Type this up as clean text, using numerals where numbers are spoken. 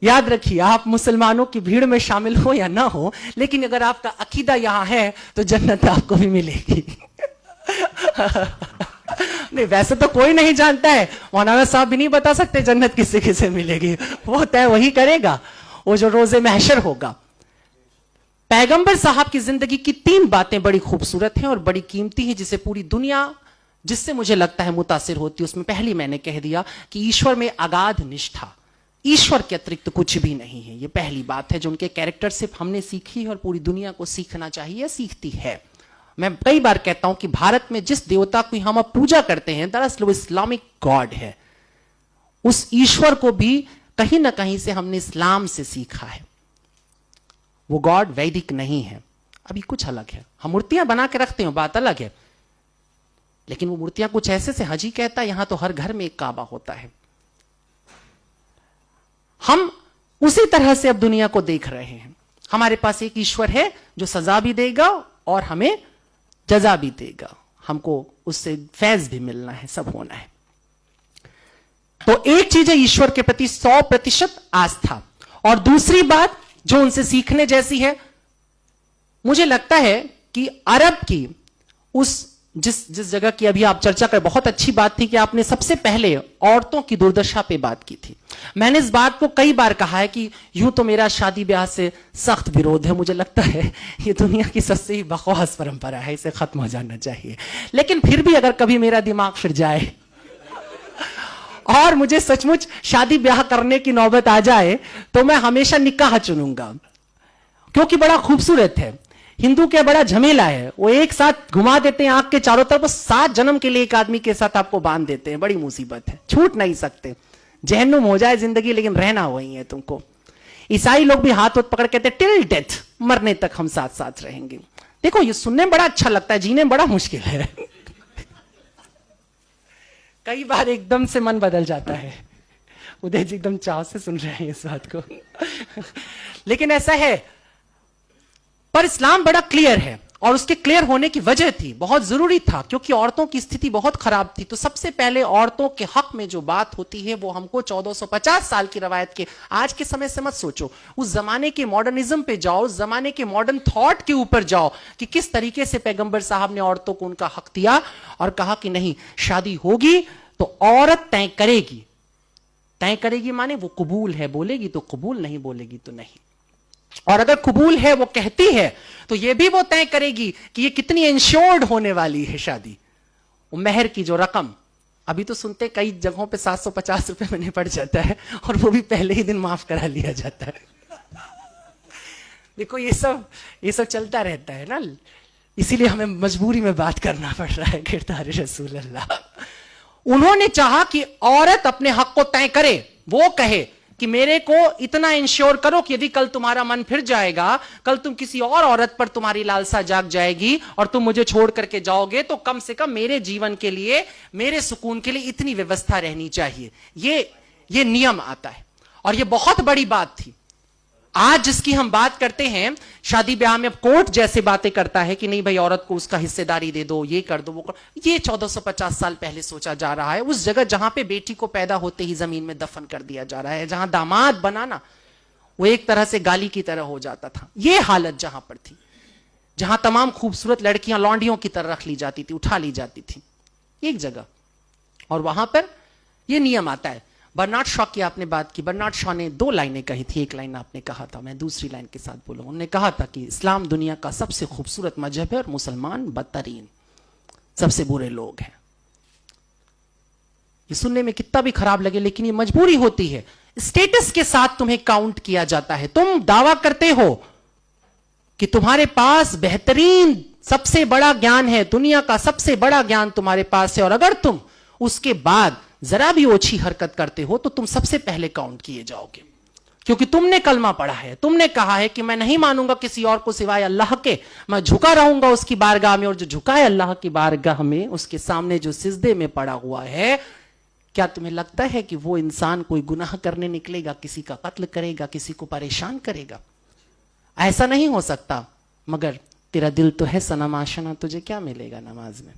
याद रखिए, आप मुसलमानों की भीड़ में शामिल हो या ना हो, लेकिन अगर आपका अकीदा यहां है तो जन्नत आपको भी मिलेगी। नहीं, वैसे तो कोई नहीं जानता है, मौलाना साहब भी नहीं बता सकते जन्नत किसे किसे मिलेगी, वो तय वही करेगा, वो जो रोजे महशर होगा। पैगंबर साहब की जिंदगी की 3 बातें बड़ी खूबसूरत हैं और बड़ी कीमती हैं, जिसे पूरी दुनिया, जिससे मुझे लगता है मुतासिर होती है। उसमें पहली मैंने कह दिया कि ईश्वर में अगाध निष्ठा, ईश्वर के अतिरिक्त कुछ भी नहीं है। ये पहली बात है जो उनके कैरेक्टर से हमने सीखी है और पूरी दुनिया को सीखना चाहिए, सीखती है। मैं कई बार कहता हूं कि भारत में जिस देवता की हम अब पूजा करते हैं, दरअसल वो इस्लामिक गॉड है। उस ईश्वर को भी कहीं ना कहीं से हमने इस्लाम से सीखा है। वो गॉड वैदिक नहीं है, अभी कुछ अलग है। हम मूर्तियां बना के रखते हैं, बात अलग है, लेकिन वो मूर्तियां कुछ ऐसे से हजी कहता है, यहां तो हर घर में एक काबा होता है। हम उसी तरह से अब दुनिया को देख रहे हैं। हमारे पास एक ईश्वर है जो सजा भी देगा और हमें जजा भी देगा, हमको उससे फैज भी मिलना है, सब होना है। तो एक चीज है ईश्वर के प्रति 100% आस्था, और दूसरी बात जो उनसे सीखने जैसी है, मुझे लगता है कि अरब की उस जिस जगह की अभी आप चर्चा कर, बहुत अच्छी बात थी कि आपने सबसे पहले औरतों की दुर्दशा पे बात की थी। मैंने इस बात को कई बार कहा है कि यूं तो मेरा शादी ब्याह से सख्त विरोध है, मुझे लगता है ये दुनिया की सबसे ही बकवास परंपरा है, इसे खत्म हो जाना चाहिए। लेकिन फिर भी अगर कभी मेरा दिमाग फिर जाए और मुझे सचमुच शादी ब्याह करने की नौबत आ जाए, तो मैं हमेशा निकाह चुनूंगा, क्योंकि बड़ा खूबसूरत है। हिंदू क्या बड़ा झमेला है, वो एक साथ घुमा देते हैं आंख के चारों तरफ, 7 जन्म के लिए एक आदमी के साथ आपको बांध देते हैं, बड़ी मुसीबत है, छूट नहीं सकते। जहन्नुम हो जाए जिंदगी, लेकिन रहना वही है तुमको। ईसाई लोग भी हाथ हाथ पकड़ कहते हैं टिल डेथ, मरने तक हम साथ साथ रहेंगे। देखो ये सुनने में बड़ा अच्छा लगता है, जीने में बड़ा मुश्किल है। कई बार एकदम से मन बदल जाता है। उदय जी एकदम चाव से सुन रहे हैं इस बात को। लेकिन ऐसा है, पर इस्लाम बड़ा क्लियर है, और उसके क्लियर होने की वजह थी, बहुत जरूरी था, क्योंकि औरतों की स्थिति बहुत खराब थी। तो सबसे पहले औरतों के हक में जो बात होती है वो हमको 1450 साल की रवायत के, आज के समय से मत सोचो, उस जमाने के मॉडर्निज्म पे जाओ, उस जमाने के मॉडर्न थॉट के ऊपर जाओ कि किस तरीके से पैगंबर साहब ने औरतों को उनका हक दिया और कहा कि नहीं, शादी होगी तो औरत तय करेगी। तय करेगी माने वो कबूल है बोलेगी तो कबूल, नहीं बोलेगी तो नहीं। और अगर कबूल है, वो कहती है, तो ये भी वो तय करेगी कि ये कितनी इंश्योर्ड होने वाली है शादी। वो मेहर की जो रकम, अभी तो सुनते कई जगहों पे 750 रुपए में निपट जाता है, और वो भी पहले ही दिन माफ करा लिया जाता है। देखो ये सब चलता रहता है ना, इसीलिए हमें मजबूरी में बात करना पड़ रहा है। किरदार रसूल अल्लाह, उन्होंने चाहा कि औरत अपने हक को तय करे, वो कहे कि मेरे को इतना इंश्योर करो कि यदि कल तुम्हारा मन फिर जाएगा, कल तुम किसी और औरत पर तुम्हारी लालसा जाग जाएगी और तुम मुझे छोड़ करके जाओगे, तो कम से कम मेरे जीवन के लिए, मेरे सुकून के लिए इतनी व्यवस्था रहनी चाहिए। ये नियम आता है, और ये बहुत बड़ी बात थी। आज जिसकी हम बात करते हैं, शादी ब्याह में कोर्ट जैसे बातें करता है कि नहीं भाई औरत को उसका हिस्सेदारी दे दो, ये कर दो, वो कर, ये 1450 साल पहले सोचा जा रहा है। उस जगह जहां पे बेटी को पैदा होते ही जमीन में दफन कर दिया जा रहा है, जहां दामाद बनाना वो एक तरह से गाली की तरह हो जाता था। ये हालत जहां पर थी, जहां तमाम खूबसूरत लड़कियां लौंडियों की तरह रख ली जाती थी, उठा ली जाती थी एक जगह, और वहां पर यह नियम आता है। बर्नार्ड शॉ की आपने बात की, बर्नार्ड शॉ ने 2 लाइनें कही थी, एक लाइन आपने कहा था, मैं दूसरी लाइन के साथ बोलूंगा। उन्होंने कहा था कि इस्लाम दुनिया का सबसे खूबसूरत मजहब है और मुसलमान बदतरीन, सबसे बुरे लोग हैं। ये सुनने में कितना भी खराब लगे, लेकिन ये मजबूरी होती है। स्टेटस के साथ तुम्हें काउंट किया जाता है। तुम दावा करते हो कि तुम्हारे पास बेहतरीन सबसे बड़ा ज्ञान है, दुनिया का सबसे बड़ा ज्ञान तुम्हारे पास है, और अगर तुम उसके बाद जरा भी ओछी हरकत करते हो तो तुम सबसे पहले काउंट किए जाओगे, क्योंकि तुमने कलमा पढ़ा है, तुमने कहा है कि मैं नहीं मानूंगा किसी और को सिवाय अल्लाह के, मैं झुका रहूंगा उसकी बारगाह में, और जो झुका है अल्लाह की बारगाह में, उसके सामने जो सिजदे में पड़ा हुआ है, क्या तुम्हें लगता है कि वो इंसान कोई गुनाह करने निकलेगा, किसी का कत्ल करेगा, किसी को परेशान करेगा? ऐसा नहीं हो सकता। मगर तेरा दिल तो है सनम आशना, तुझे क्या मिलेगा नमाज में?